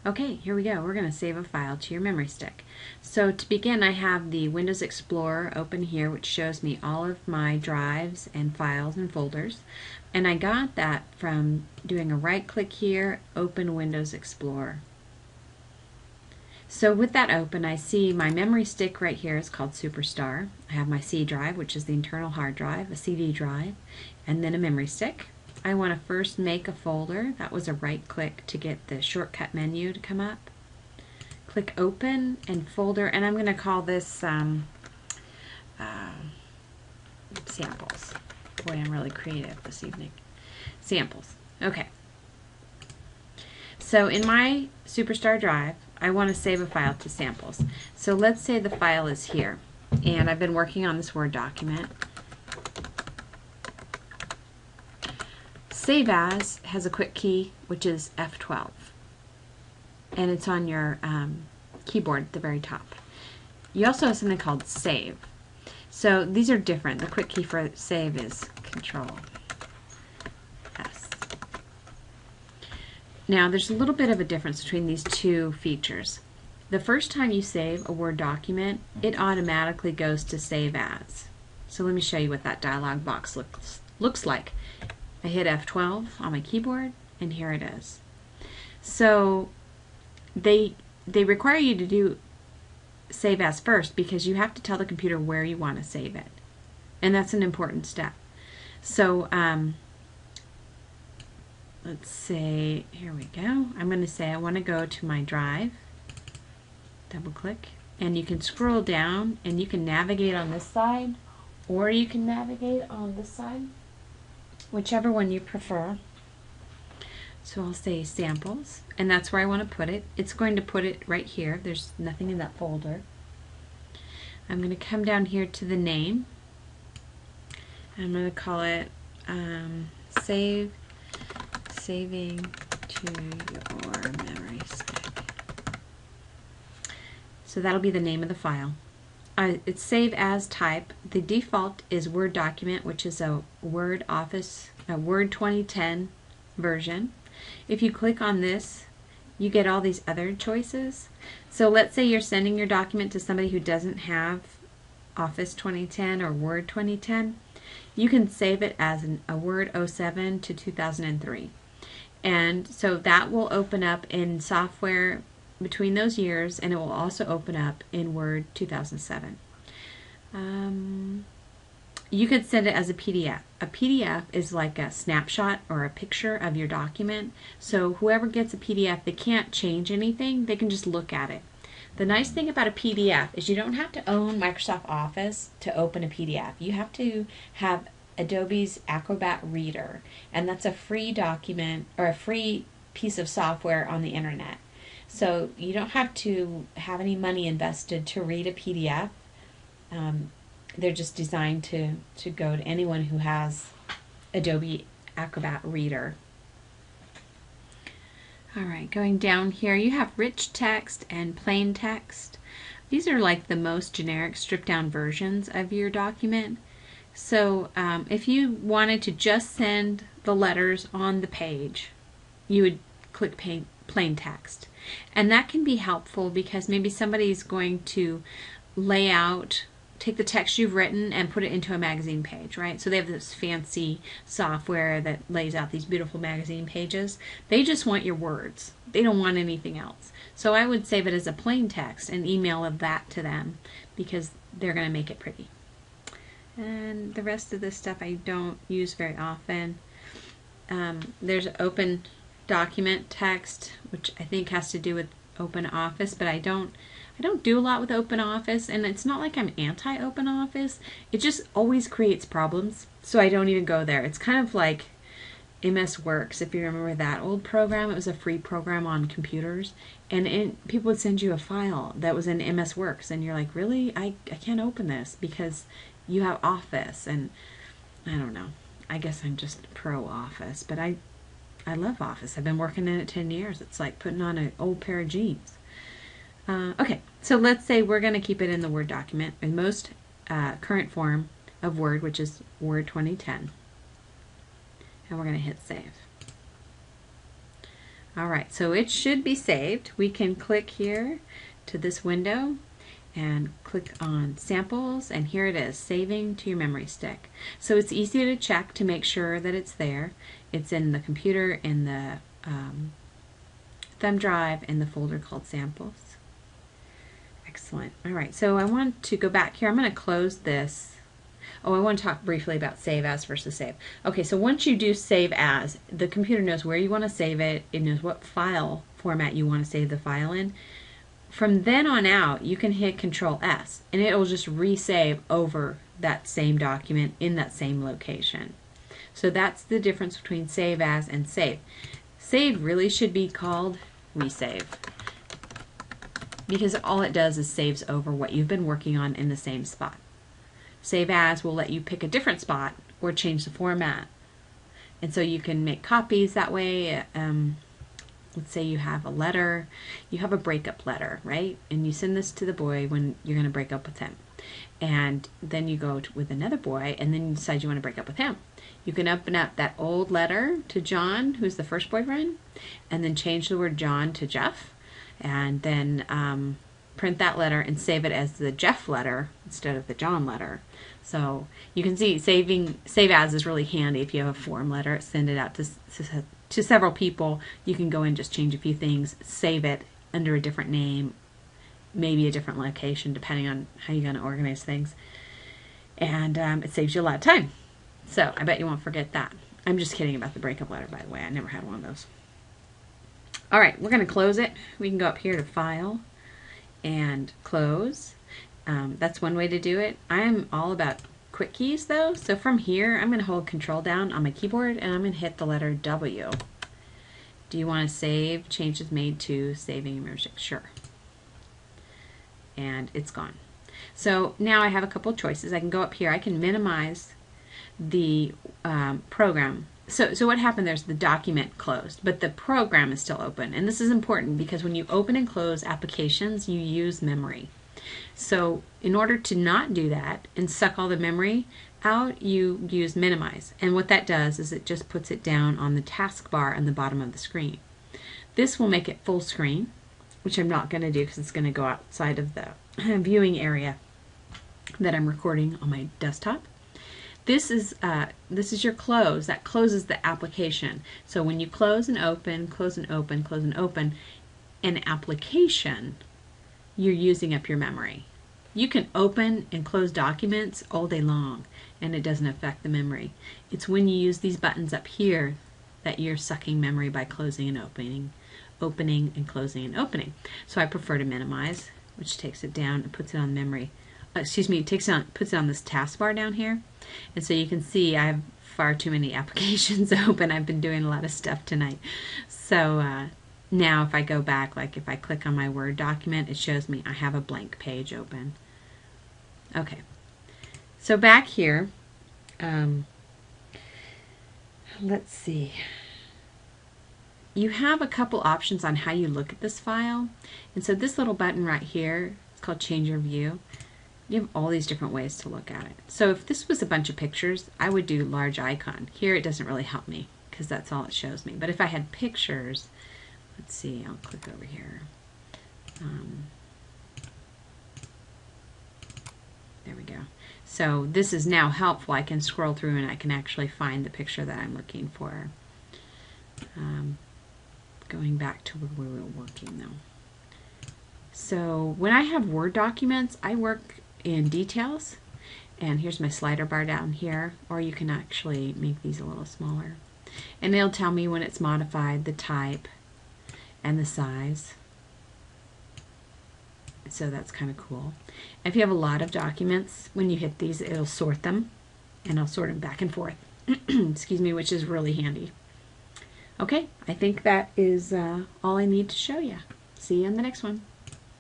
Okay, here we go. We're going to save a file to your memory stick. So to begin, I have the Windows Explorer open here, which shows me all of my drives and files and folders. And I got that from doing a right click here, open Windows Explorer. So with that open, I see my memory stick right here is called Superstar. I have my C drive, which is the internal hard drive, a CD drive, and then a memory stick. I want to first make a folder. That was a right click to get the shortcut menu to come up. Click open and folder, and I'm going to call this samples. Boy, I'm really creative this evening. Samples. Okay. So in my Superstar drive, I want to save a file to samples. So let's say the file is here, and I've been working on this Word document. Save As has a quick key, which is F12, and it's on your keyboard at the very top. You also have something called Save. So these are different. The quick key for Save is Control S. Now there's a little bit of a difference between these two features. The first time you save a Word document, it automatically goes to Save As. So let me show you what that dialog box looks like. I hit F12 on my keyboard, and here it is. So they require you to do Save As first because you have to tell the computer where you want to save it, and that's an important step. So let's say, here we go. I'm going to say I want to go to my drive. Double click, and you can scroll down, and you can navigate on this side, or you can navigate on this side. Whichever one you prefer. So I'll say samples, and that's where I want to put it. It's going to put it right here. There's nothing in that folder. I'm going to come down here to the name. I'm going to call it saving to your memory stick. So that'll be the name of the file. It's Save As type. The default is Word document, which is a Word 2010 version. If you click on this, you get all these other choices. So let's say you're sending your document to somebody who doesn't have Office 2010 or Word 2010. You can save it as a Word 07 to 2003. And so that will open up in software between those years, and it will also open up in Word 2007. You could send it as a PDF. A PDF is like a snapshot or a picture of your document, so whoever gets a PDF, they can't change anything, they can just look at it. The nice thing about a PDF is you don't have to own Microsoft Office to open a PDF. You have to have Adobe's Acrobat Reader, and that's a free document or a free piece of software on the internet. So you don't have to have any money invested to read a PDF. They're just designed to go to anyone who has Adobe Acrobat Reader. Alright, going down here, you have rich text and plain text. These are like the most generic stripped down versions of your document. So if you wanted to just send the letters on the page, you would click plain text. And that can be helpful because maybe somebody's going to take the text you've written and put it into a magazine page, right? So they have this fancy software that lays out these beautiful magazine pages. They just want your words. They don't want anything else. So I would save it as a plain text and email that to them because they're going to make it pretty. And the rest of this stuff I don't use very often. There's open document text, which I think has to do with Open Office, but I don't do a lot with Open Office, and it's not like I'm anti-Open Office. It just always creates problems, so I don't even go there. It's kind of like MS Works, if you remember that old program. It was a free program on computers, and people would send you a file that was in MS Works, and you're like, really? I can't open this because you have Office, and I don't know. I guess I'm just pro Office, but I love Office. I've been working in it 10 years. It's like putting on an old pair of jeans. Okay, so let's say we're going to keep it in the Word document, in most current form of Word, which is Word 2010. And we're going to hit Save. All right, so it should be saved. We can click here to this window and click on samples, and here it is, saving to your memory stick. So it's easy to check to make sure that it's there. It's in the computer, in the thumb drive, in the folder called samples. Excellent. All right, so I want to go back here. I'm going to close this. Oh, I want to talk briefly about save as versus save. Okay, so once you do save as, the computer knows where you want to save it. It knows what file format you want to save the file in. From then on out, you can hit Control S, and it will just resave over that same document in that same location. So that's the difference between save as and save. Save really should be called resave, because all it does is saves over what you've been working on in the same spot. Save as will let you pick a different spot or change the format. And so you can make copies that way. Let's say you have a letter, you have a breakup letter, right? And you send this to the boy when you're going to break up with him. And then you go with another boy, and then you decide you want to break up with him. You can open up that old letter to John, who's the first boyfriend, and then change the word John to Jeff, and then print that letter and save it as the Jeff letter instead of the John letter. So you can see save as is really handy if you have a form letter. Send it out to several people. You can go in, just change a few things, save it under a different name, maybe a different location depending on how you're going to organize things. And it saves you a lot of time. So I bet you won't forget that. I'm just kidding about the breakup letter, by the way. I never had one of those. All right, we're going to close it. We can go up here to File and Close. That's one way to do it. I'm all about quick keys though, so from here I'm going to hold Control down on my keyboard and I'm going to hit the letter W. Do you want to save changes made to saving immersion? Sure. And it's gone. So now I have a couple choices. I can go up here, I can minimize the program. So what happened, there's the document closed, but the program is still open. And this is important because when you open and close applications, you use memory. So in order to not do that and suck all the memory out, you use minimize. And what that does is it just puts it down on the taskbar on the bottom of the screen. This will make it full screen, which I'm not going to do because it's going to go outside of the viewing area that I'm recording on my desktop. This is your close. That closes the application. So when you close and open, close and open, close and open an application, you're using up your memory. You can open and close documents all day long and it doesn't affect the memory. It's when you use these buttons up here that you're sucking memory by closing and opening and closing and opening. So I prefer to minimize, which takes it down and puts it on memory. Puts it on this taskbar down here. And so you can see I have far too many applications open. I've been doing a lot of stuff tonight. So now if I go back, like if I click on my Word document, it shows me I have a blank page open. Okay. So back here, let's see. You have a couple options on how you look at this file. And so this little button right here, it's called Change Your View. You have all these different ways to look at it. So if this was a bunch of pictures, I would do large icon. Here it doesn't really help me because that's all it shows me. But if I had pictures, let's see, I'll click over here. There we go. So this is now helpful. I can scroll through and I can actually find the picture that I'm looking for. Going back to where we were working though. So when I have Word documents, I work in details, and here's my slider bar down here, or you can actually make these a little smaller. And it'll tell me when it's modified, the type, and the size. So that's kind of cool. If you have a lot of documents, when you hit these, it'll sort them, and I'll sort them back and forth, excuse me, which is really handy. Okay, I think that is all I need to show you. See you in the next one.